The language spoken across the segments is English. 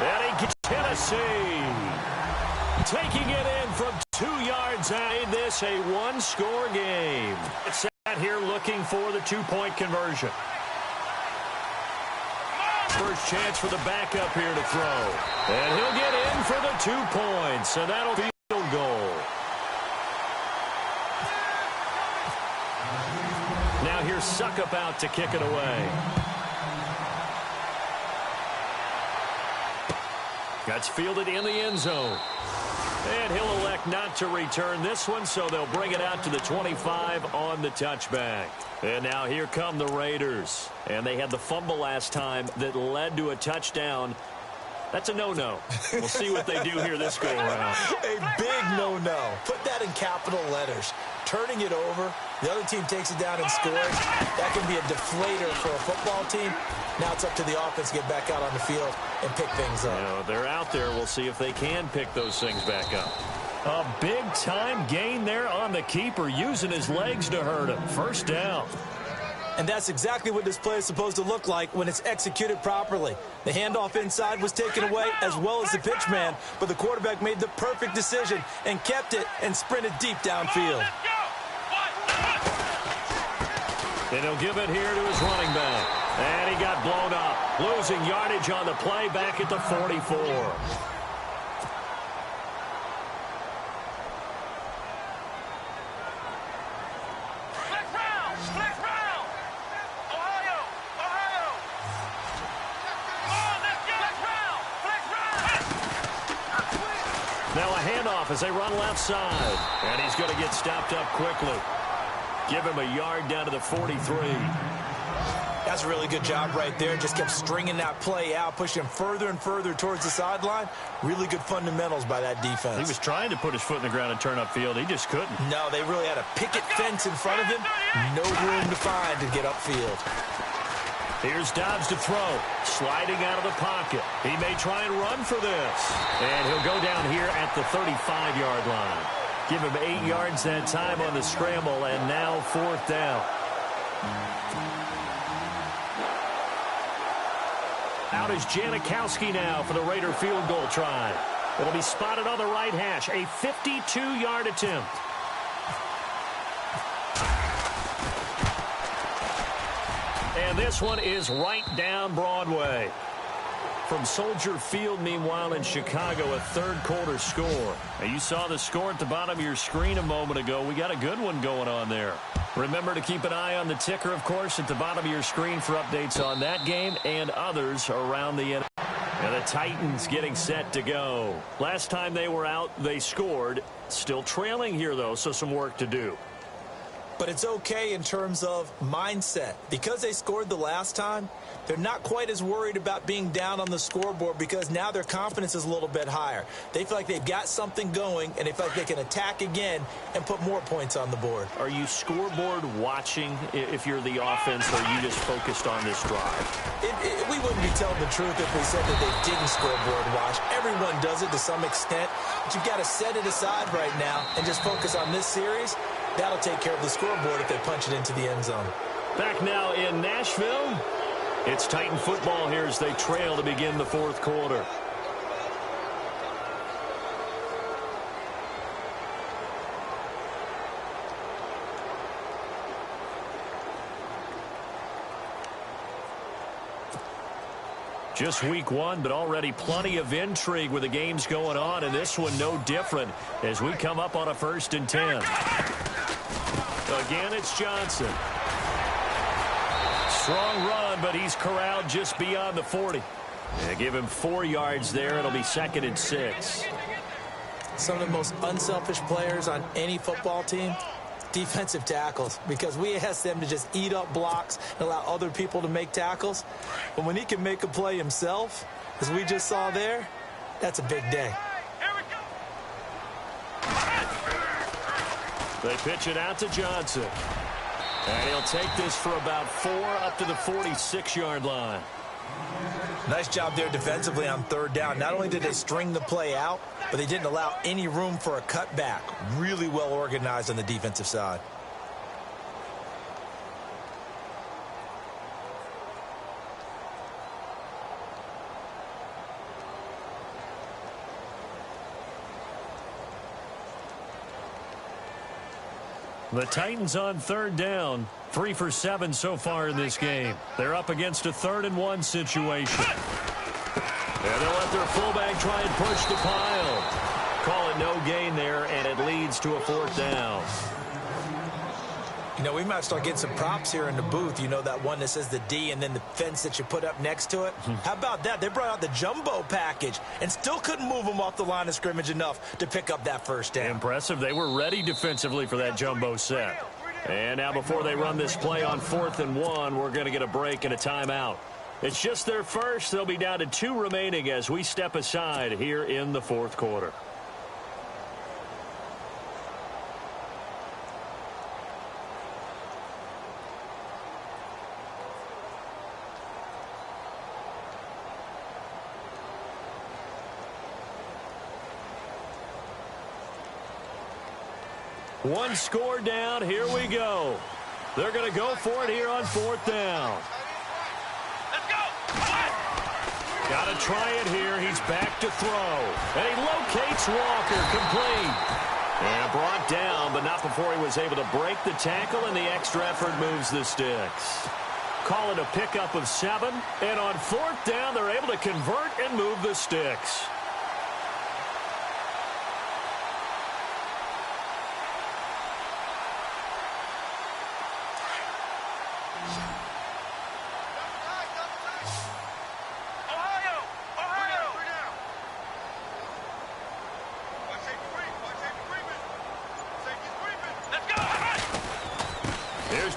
And he gets Tennessee. Taking it in from 2 yards out. Made this a one-score game. It's out here looking for the two-point conversion. First chance for the backup here to throw. And he'll get in for the 2 points. And that'll be a field goal. Now here's Suckup out to kick it away. That's fielded in the end zone. And he'll elect not to return this one, so they'll bring it out to the 25 on the touchback. And now here come the Raiders. And they had the fumble last time that led to a touchdown. That's a no-no. We'll see what they do here this go-around. A big no-no. Put that in capital letters. Turning it over, the other team takes it down and scores. That can be a deflator for a football team. Now it's up to the offense to get back out on the field and pick things up. You know, they're out there. We'll see if they can pick those things back up. A big-time gain there on the keeper, using his legs to hurt him. First down. And that's exactly what this play is supposed to look like when it's executed properly. The handoff inside was taken away as well as the pitch man, but the quarterback made the perfect decision and kept it and sprinted deep downfield. And he'll give it here to his running back. And he got blown up. Losing yardage on the play back at the 44. Now a handoff as they run left side. And he's going to get stopped up quickly. Give him a yard down to the 43. That's a really good job right there. Just kept stringing that play out, pushing him further and further towards the sideline. Really good fundamentals by that defense. He was trying to put his foot in the ground and turn upfield. He just couldn't. No, they really had a picket fence in front of him. No room to find to get upfield. Here's Dobbs to throw. Sliding out of the pocket. He may try and run for this. And he'll go down here at the 35-yard line. Give him 8 yards that time on the scramble, and now 4th down. Out is Janikowski now for the Raider field goal try. It'll be spotted on the right hash. A 52-yard attempt. And this one is right down Broadway. From Soldier Field, meanwhile, in Chicago, a third-quarter score. Now, you saw the score at the bottom of your screen a moment ago. We got a good one going on there. Remember to keep an eye on the ticker, of course, at the bottom of your screen for updates on that game and others around the NFL. And the Titans getting set to go. Last time they were out, they scored. Still trailing here, though, so some work to do. But it's okay in terms of mindset. Because they scored the last time, they're not quite as worried about being down on the scoreboard because now their confidence is a little bit higher. They feel like they've got something going, and they feel like they can attack again and put more points on the board. Are you scoreboard watching if you're the offense, or are you just focused on this drive? We wouldn't be telling the truth if we said that they didn't scoreboard watch. Everyone does it to some extent, but you've got to set it aside right now and just focus on this series. That'll take care of the scoreboard if they punch it into the end zone. Back now in Nashville. It's Titan football here as they trail to begin the 4th quarter. Just week 1, but already plenty of intrigue with the games going on, and this one no different as we come up on a 1st and 10. Again, it's Johnson. Strong run, but he's corralled just beyond the 40. Yeah, give him 4 yards there. It'll be 2nd and 6. Some of the most unselfish players on any football team, defensive tackles, because we ask them to just eat up blocks and allow other people to make tackles. But when he can make a play himself, as we just saw there, that's a big day. They pitch it out to Johnson. And he'll take this for about 4 up to the 46-yard line. Nice job there defensively on 3rd down. Not only did they string the play out, but they didn't allow any room for a cutback. Really well organized on the defensive side. The Titans on third down. 3 for 7 so far in this game. They're up against a 3rd-and-1 situation. And they'll let their fullback try and push the pile. Call it no gain there, and it leads to a 4th down. You know, we might start getting some props here in the booth. You know, that one that says the D and then the fence that you put up next to it? How about that? They brought out the jumbo package and still couldn't move them off the line of scrimmage enough to pick up that 1st down. Impressive. They were ready defensively for that jumbo set. And now before they run this play on 4th and 1, we're going to get a break and a timeout. It's just their first. They'll be down to 2 remaining as we step aside here in the 4th quarter. One score down. Here we go. They're going to go for it here on 4th down. Let's go. Got to try it here. He's back to throw. And he locates Walker, complete. And brought down, but not before he was able to break the tackle, and the extra effort moves the sticks. Call it a pickup of 7. And on 4th down, they're able to convert and move the sticks.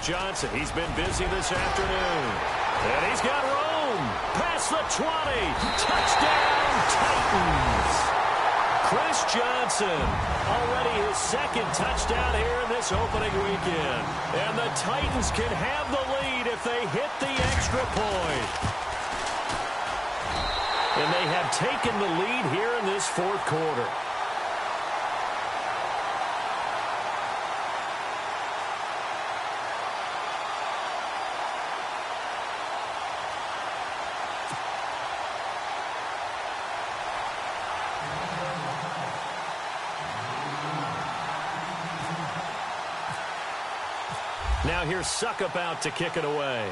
Johnson, he's been busy this afternoon. And he's got room. Past the 20. Touchdown, Titans. Chris Johnson, already his 2nd touchdown here in this opening weekend. And the Titans can have the lead if they hit the extra point. And they have taken the lead here in this 4th quarter. Now here's Suckup out to kick it away.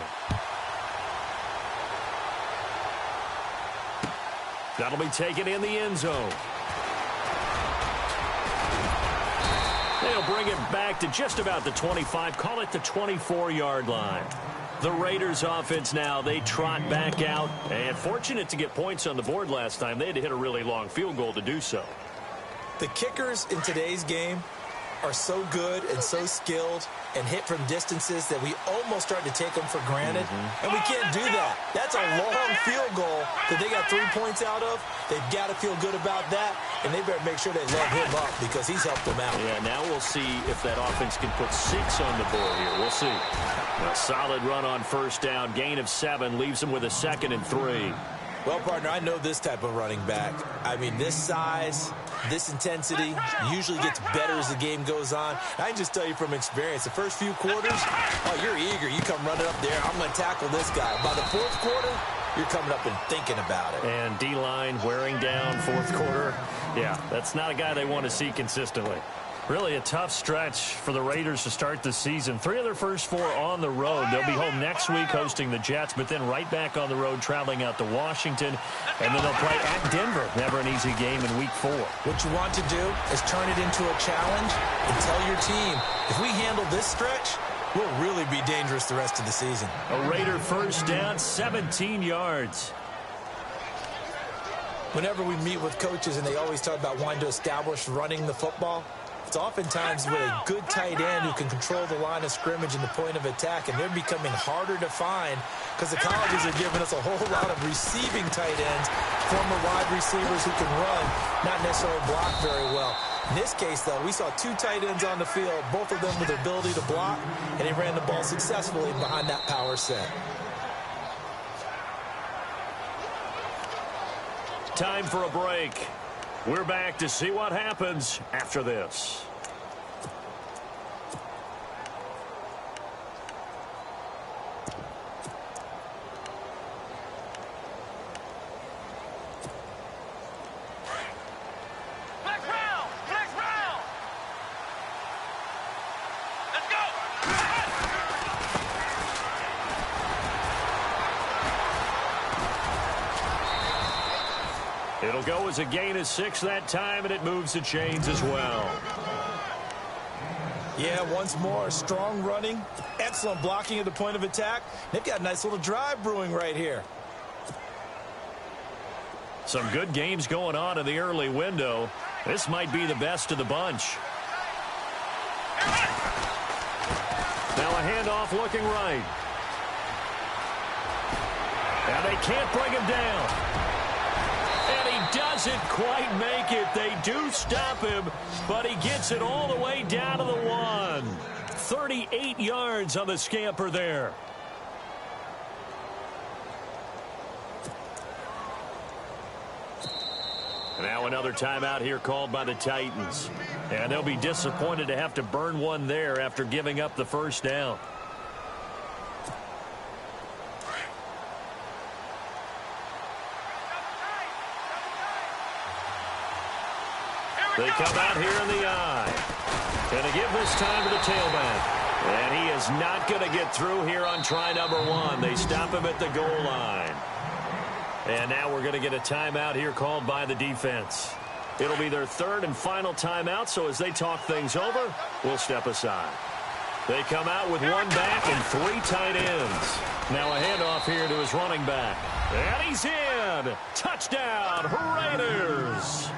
That'll be taken in the end zone. They'll bring it back to just about the 25. Call it the 24-yard line. The Raiders offense now, they trot back out. And fortunate to get points on the board last time. They had to hit a really long field goal to do so. The kickers in today's game are so good and so skilled and hit from distances that we almost start to take them for granted. And we can't do that. That's a long field goal that they got 3 points out of. They've got to feel good about that, and they better make sure they let him up because he's helped them out. Yeah, now we'll see if that offense can put 6 on the board here. We'll see. A solid run on 1st down. Gain of 7 leaves them with a 2nd and 3. Well, partner, I know this type of running back. I mean, this size, this intensity usually gets better as the game goes on. I can just tell you from experience, the first few quarters, oh, you're eager. You come running up there. I'm going to tackle this guy. By the 4th quarter, you're coming up and thinking about it. And D-line wearing down 4th quarter. Yeah, that's not a guy they want to see consistently. Really a tough stretch for the Raiders to start the season. 3 of their first 4 on the road. They'll be home next week hosting the Jets, but then right back on the road traveling out to Washington. And then they'll play at Denver. Never an easy game in week 4. What you want to do is turn it into a challenge and tell your team, if we handle this stretch, we'll really be dangerous the rest of the season. A Raider 1st down, 17 yards. Whenever we meet with coaches and they always talk about wanting to establish running the football, it's oftentimes with a good tight end who can control the line of scrimmage and the point of attack, and they're becoming harder to find because the colleges are giving us a whole lot of receiving tight ends, former wide receivers who can run, not necessarily block very well. In this case, though, we saw 2 tight ends on the field, both of them with the ability to block, and they ran the ball successfully behind that power set. Time for a break. We're back to see what happens after this. Flex round! Flex round! Let's It'll go as a gain of 6 that time, and it moves the chains as well. Yeah, once more, strong running, excellent blocking at the point of attack. They've got a nice little drive brewing right here. Some good games going on in the early window. This might be the best of the bunch. Now a handoff looking right. And they can't bring him down. And he doesn't quite make it. They do stop him, but he gets it all the way down to the 1. 38 yards on the scamper there. Now another timeout here called by the Titans. And they'll be disappointed to have to burn one there after giving up the first down. They come out here in the eye. Going to give this time to the tailback. And he is not going to get through here on try number 1. They stop him at the goal line. And now we're going to get a timeout here called by the defense. It'll be their third and final timeout, so as they talk things over, we'll step aside. They come out with 1 back and 3 tight ends. Now a handoff here to his running back. And he's in. Touchdown, Raiders.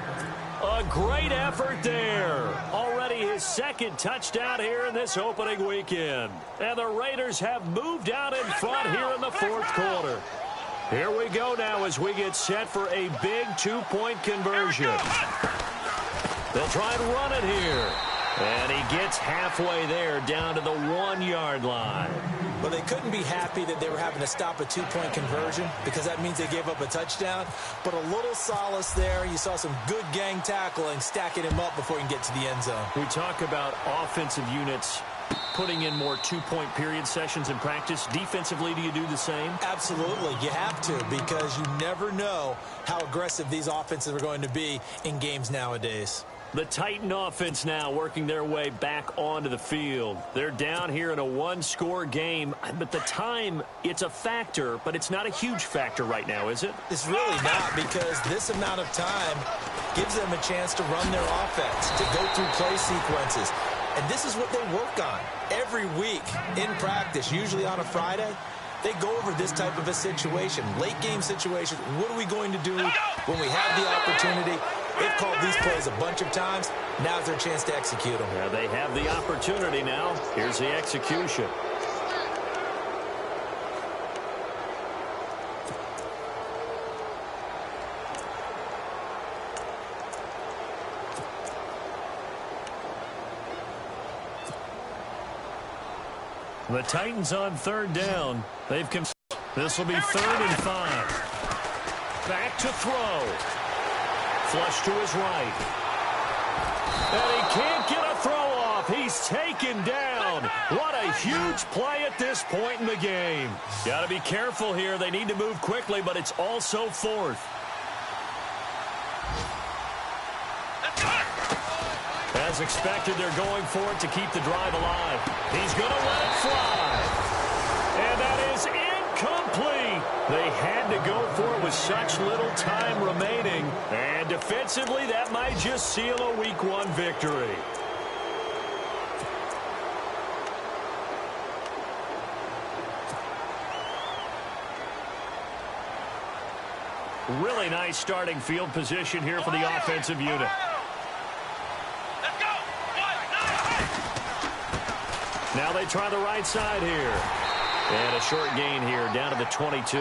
A great effort there. Already his second touchdown here in this opening weekend. And the Raiders have moved out in front here in the fourth quarter. Here we go now as we get set for a big 2-point conversion. They'll try and run it here. And he gets halfway there down to the 1-yard line. Well, they couldn't be happy that they were having to stop a 2-point conversion because that means they gave up a touchdown. But a little solace there. You saw some good gang tackling, stacking him up before he can get to the end zone. We talk about offensive units putting in more 2-point period sessions in practice. Defensively, do you do the same? Absolutely. You have to because you never know how aggressive these offenses are going to be in games nowadays. The Titan offense now working their way back onto the field. They're down here in a 1-score game, but the time, it's a factor, but it's not a huge factor right now, is it? It's really not because this amount of time gives them a chance to run their offense, to go through play sequences. And this is what they work on every week in practice, usually on a Friday. They go over this type of a situation, late game situation. What are we going to do when we have the opportunity? They've called these plays a bunch of times. Now's their chance to execute them. Yeah, they have the opportunity now. Here's the execution. The Titans on 3rd down. This will be 3rd and 5. Back to throw. Flush to his right. And he can't get a throw off. He's taken down. What a huge play at this point in the game. Got to be careful here. They need to move quickly, but it's also 4th. As expected, they're going for it to keep the drive alive. He's going to let it fly. And that is incomplete. They had to go for it with such little time remaining. And defensively, that might just seal a Week 1 victory. Really nice starting field position here for the offensive unit. Now they try the right side here. And a short gain here down to the 22.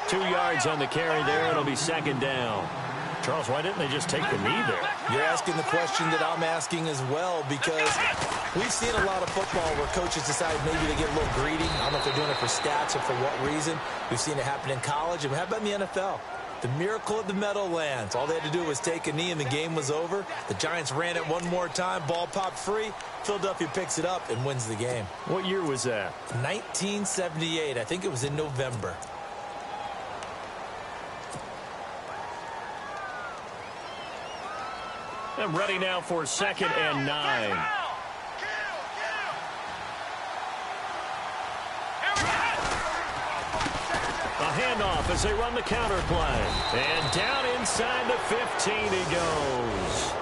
2 yards on the carry there. It'll be 2nd down. Charles, why didn't they just take the knee there? You're asking the question that I'm asking as well because we've seen a lot of football where coaches decide maybe they get a little greedy. I don't know if they're doing it for stats or for what reason. We've seen it happen in college. And how about in the NFL? The miracle of the Meadowlands. All they had to do was take a knee and the game was over. The Giants ran it one more time. Ball popped free. Philadelphia picks it up and wins the game. What year was that? 1978. I think it was in November. I'm ready now for 2nd and 9. handoff as they run the counter play. And down inside the 15 he goes.